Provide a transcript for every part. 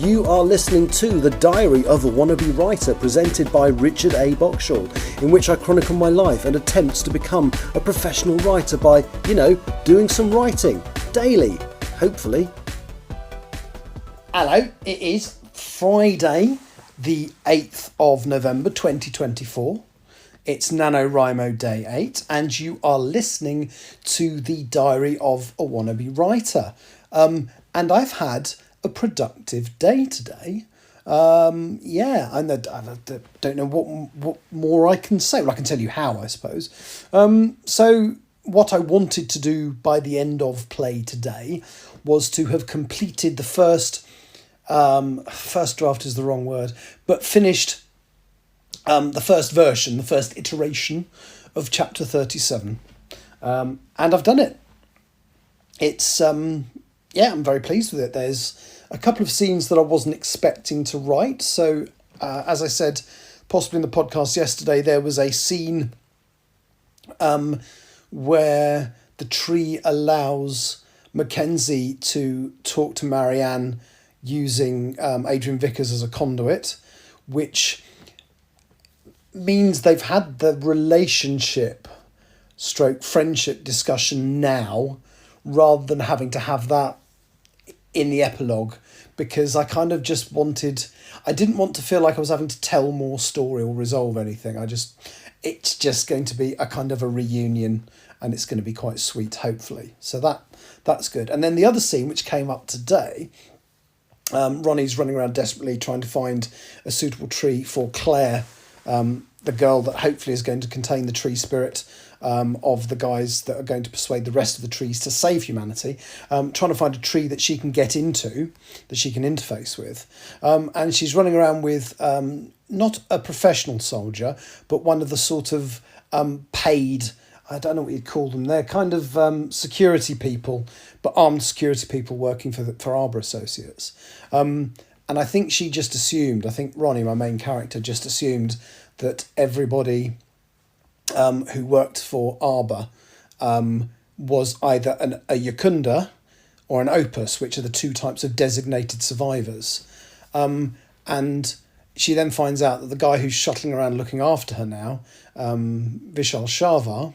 You are listening to The Diary of a Wannabe Writer, presented by Richard A. Boxshall, in which I chronicle my life and attempts to become a professional writer by, doing some writing daily, hopefully. Hello, it is Friday, the 8th of November 2024. It's NaNoWriMo Day 8, and you are listening to The Diary of a Wannabe Writer. And I've had a productive day today. And I don't know what more I can say. Well, I can tell you how, I suppose. So what I wanted to do by the end of play today was to have completed the first draft is the wrong word, but finished the first version, the first iteration of chapter 37. And I've done it. It's, I'm very pleased with it. There's a couple of scenes that I wasn't expecting to write. So, as I said, possibly in the podcast yesterday, there was a scene where the tree allows Mackenzie to talk to Marianne using Adrian Vickers as a conduit, which means they've had the relationship / friendship discussion now, rather than having to have that in the epilogue, because I kind of just I didn't want to feel like I was having to tell more story or resolve anything. It's just going to be a kind of a reunion, and it's going to be quite sweet, hopefully. So that's good. And then the other scene, which came up today, Ronnie's running around desperately trying to find a suitable tree for Claire, the girl that hopefully is going to contain the tree spirit of the guys that are going to persuade the rest of the trees to save humanity, trying to find a tree that she can get into, that she can interface with. And she's running around with not a professional soldier, but one of the sort of paid, I don't know what you'd call them, they're kind of security people, but armed security people working for Arbor Associates. And I think I think Ronnie, my main character, just assumed that everybody who worked for Arbor was either a Yakunda or an Opus, which are the two types of designated survivors. And she then finds out that the guy who's shuttling around looking after her now, Vishal Sharva,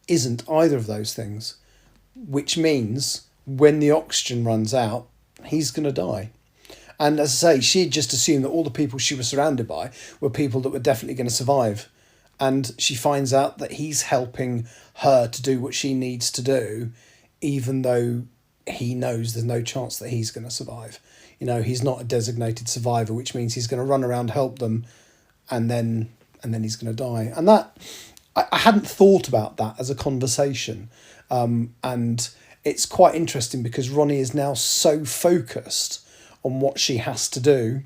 isn't either of those things, which means when the oxygen runs out, he's going to die. And as I say, she had just assumed that all the people she was surrounded by were people that were definitely going to survive. And she finds out that he's helping her to do what she needs to do, even though he knows there's no chance that he's going to survive. He's not a designated survivor, which means he's going to run around, help them, and then he's going to die. And that, I hadn't thought about that as a conversation. And it's quite interesting because Ronnie is now so focused on what she has to do.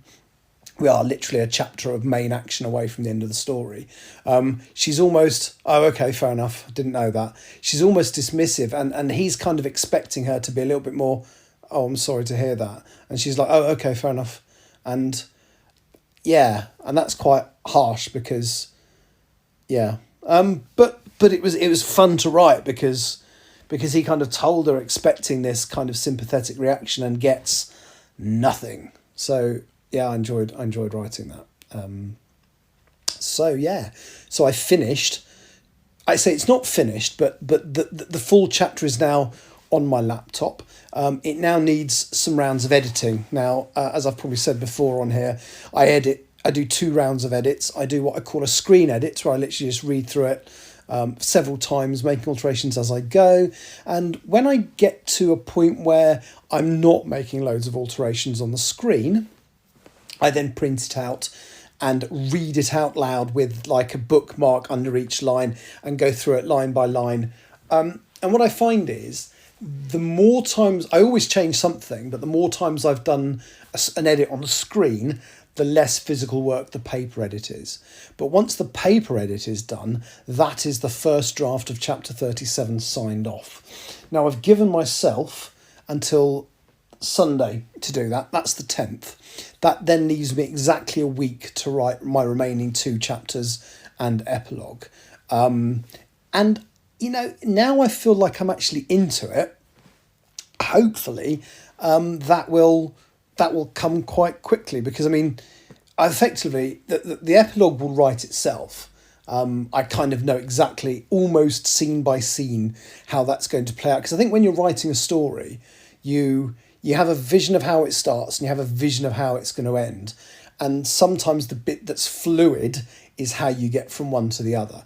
We are literally a chapter of main action away from the end of the story. She's almost, okay, fair enough, didn't know that. She's almost dismissive, and he's kind of expecting her to be a little bit more, I'm sorry to hear that. And she's like, okay, fair enough. And and that's quite harsh because, but it was fun to write because he kind of told her expecting this kind of sympathetic reaction and gets nothing. So I enjoyed writing that. So I finished. I say it's not finished, but the full chapter is now on my laptop. It now needs some rounds of editing. Now, as I've probably said before on here, I do 2 rounds of edits. I do what I call a screen edit, where I literally just read through it several times, making alterations as I go. And when I get to a point where I'm not making loads of alterations on the screen, I then print it out and read it out loud with like a bookmark under each line and go through it line by line. And what I find is the more times, I always change something, but the more times I've done an edit on the screen, the less physical work the paper edit is. But once the paper edit is done, that is the first draft of chapter 37 signed off. Now, I've given myself until Sunday to do that. That's the 10th. That then leaves me exactly a week to write my remaining 2 chapters and epilogue. And, now I feel like I'm actually into it. Hopefully, that will that will come quite quickly, because I mean, effectively, the epilogue will write itself. I kind of know exactly, almost scene by scene, how that's going to play out. Because I think when you're writing a story, you have a vision of how it starts and you have a vision of how it's going to end. And sometimes the bit that's fluid is how you get from one to the other.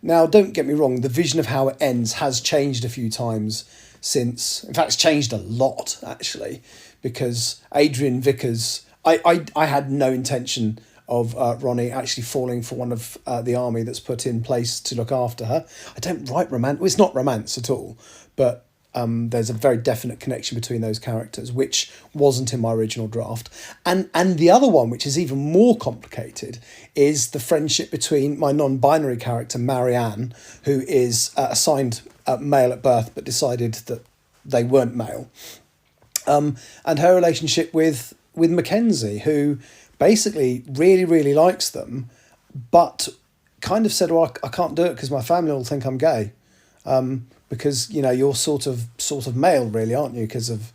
Now, don't get me wrong, the vision of how it ends has changed a few times since. In fact, it's changed a lot, actually, because Adrian Vickers, I had no intention of Ronnie actually falling for one of the army that's put in place to look after her. I don't write romance. Well, it's not romance at all, but there's a very definite connection between those characters, which wasn't in my original draft. And the other one, which is even more complicated, is the friendship between my non-binary character, Marianne, who is assigned male at birth but decided that they weren't male, and her relationship with Mackenzie, who basically really, really likes them, but kind of said, well, I can't do it because my family will think I'm gay. Because, you know, you're sort of male, really, aren't you? Because of,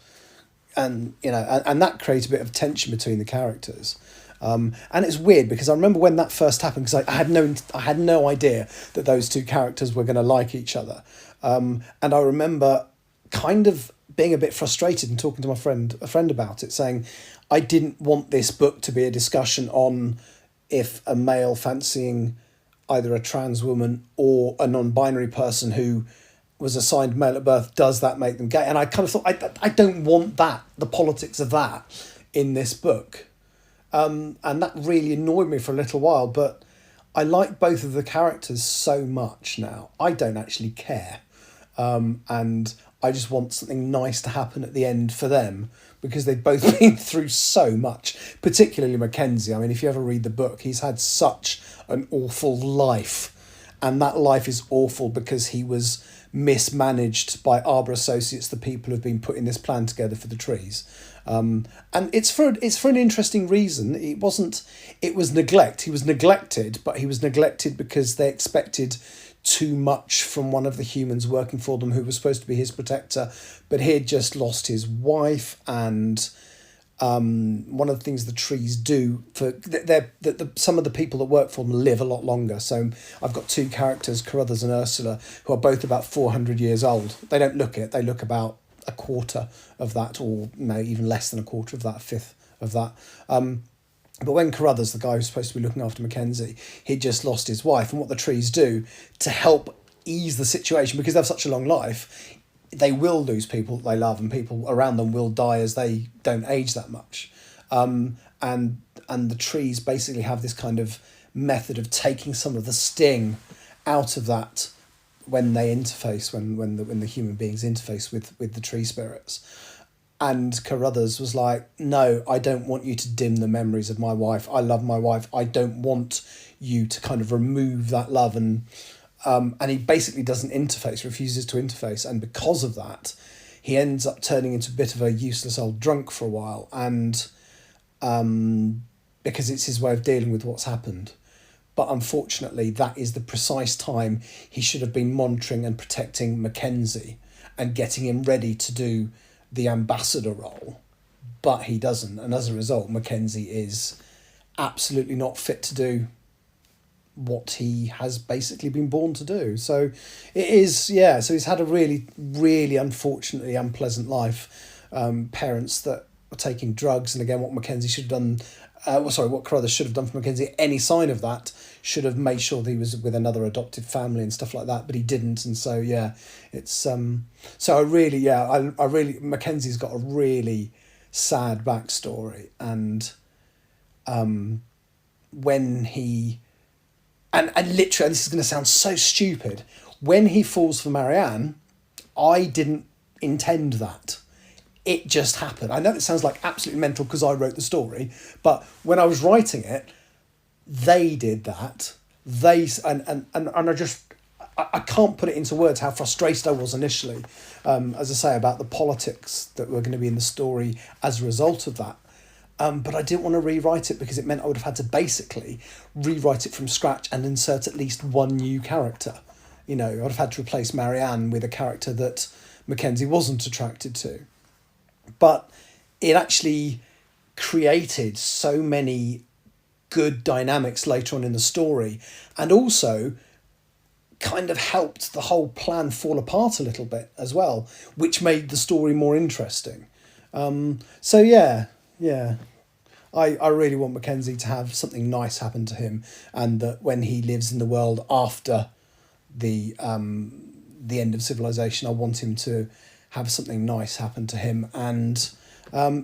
and that creates a bit of tension between the characters. And it's weird because I remember when that first happened, because I had no idea that those two characters were going to like each other. And I remember kind of being a bit frustrated and talking to a friend about it, saying I didn't want this book to be a discussion on if a male fancying either a trans woman or a non-binary person who was assigned male at birth, does that make them gay? And I kind of thought, I don't want that, the politics of that in this book. And that really annoyed me for a little while, but I like both of the characters so much now. I don't actually care. And I just want something nice to happen at the end for them, because they've both been through so much, particularly Mackenzie. I mean, if you ever read the book, he's had such an awful life. And that life is awful because he was mismanaged by Arbor Associates, the people who've been putting this plan together for the trees. And it's for an interesting reason. It was neglect. He was neglected, but he was neglected because they expected too much from one of the humans working for them who was supposed to be his protector, but he had just lost his wife. And one of the things the trees do for some of the people that work for them live a lot longer. So I've got two characters, Carruthers and Ursula, who are both about 400 years old. They don't look it. They look about a quarter of that, or no, even less than a quarter of that, a fifth of that. But when Carruthers, the guy who's supposed to be looking after Mackenzie, he'd just lost his wife, and what the trees do to help ease the situation, because they have such a long life, they will lose people they love, and people around them will die as they don't age that much. And the trees basically have this kind of method of taking some of the sting out of that when they interface, when the human beings interface with the tree spirits. And Carruthers was like, no, I don't want you to dim the memories of my wife. I love my wife. I don't want you to kind of remove that love. And he basically doesn't interface, refuses to interface. And because of that, he ends up turning into a bit of a useless old drunk for a while. And because it's his way of dealing with what's happened. But unfortunately, that is the precise time he should have been monitoring and protecting Mackenzie and getting him ready to do the ambassador role, but he doesn't, and as a result Mackenzie is absolutely not fit to do what he has basically been born to do. So it is, so he's had a really, really unfortunately unpleasant life. Parents that are taking drugs, and again what Mackenzie should have done, what Carruthers should have done for Mackenzie, any sign of that, should have made sure that he was with another adopted family and stuff like that, but he didn't. And so it's so I really Mackenzie's got a really sad backstory. And when he and literally, this is going to sound so stupid, when he falls for Marianne, I didn't intend that. It just happened. I know it sounds like absolutely mental because I wrote the story, but when I was writing it, they did that. And I can't put it into words how frustrated I was initially, as I say, about the politics that were going to be in the story as a result of that. But I didn't want to rewrite it because it meant I would have had to basically rewrite it from scratch and insert at least one new character. You know, I'd have had to replace Marianne with a character that Mackenzie wasn't attracted to. But it actually created so many good dynamics later on in the story, and also kind of helped the whole plan fall apart a little bit as well, which made the story more interesting. So yeah, I really want Mackenzie to have something nice happen to him, and that when he lives in the world after the end of civilization, I want him to have something nice happen to him. And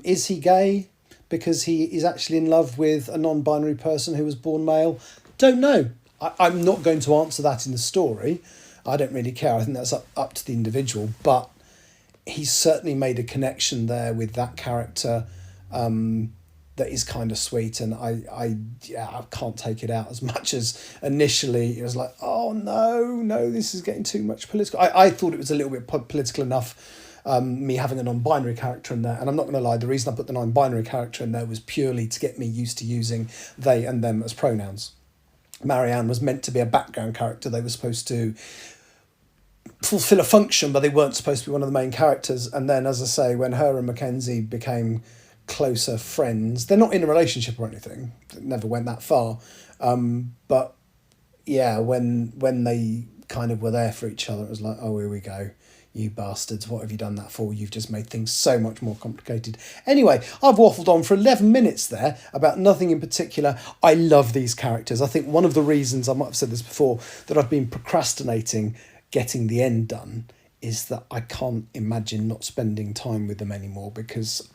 is he gay because he is actually in love with a non-binary person who was born male? Don't know. I'm not going to answer that in the story. I don't really care. I think that's up to the individual. But he's certainly made a connection there with that character that is kind of sweet. And I can't take it out as much as initially. It was like, oh, no, this is getting too much political. I thought it was a little bit political enough, me having a non-binary character in there. And I'm not going to lie, the reason I put the non-binary character in there was purely to get me used to using they and them as pronouns. Marianne was meant to be a background character. They were supposed to fulfill a function, but they weren't supposed to be one of the main characters. And then, as I say, when her and Mackenzie became closer friends, they're not in a relationship or anything. It never went that far. But yeah, when they kind of were there for each other, it was like, oh, here we go. You bastards, what have you done that for? You've just made things so much more complicated. Anyway, I've waffled on for 11 minutes there about nothing in particular. I love these characters. I think one of the reasons, I might have said this before, that I've been procrastinating getting the end done is that I can't imagine not spending time with them anymore, because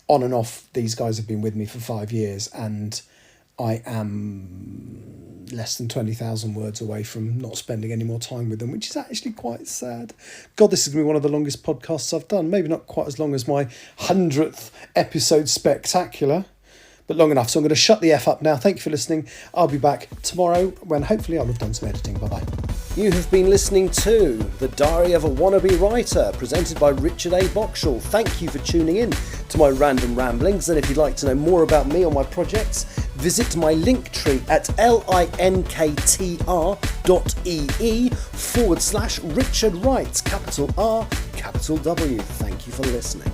on and off, these guys have been with me for 5 years, and I am less than 20,000 words away from not spending any more time with them, which is actually quite sad. God, this is going to be one of the longest podcasts I've done. Maybe not quite as long as my 100th episode spectacular, but long enough. So I'm going to shut the F up now. Thank you for listening. I'll be back tomorrow when hopefully I'll have done some editing. Bye-bye. You have been listening to The Diary of a Wannabe Writer, presented by Richard A. Boxall. Thank you for tuning in to my random ramblings, and if you'd like to know more about me or my projects, visit my link tree at linktr.ee/Richard Writes, capital R, capital W. Thank you for listening.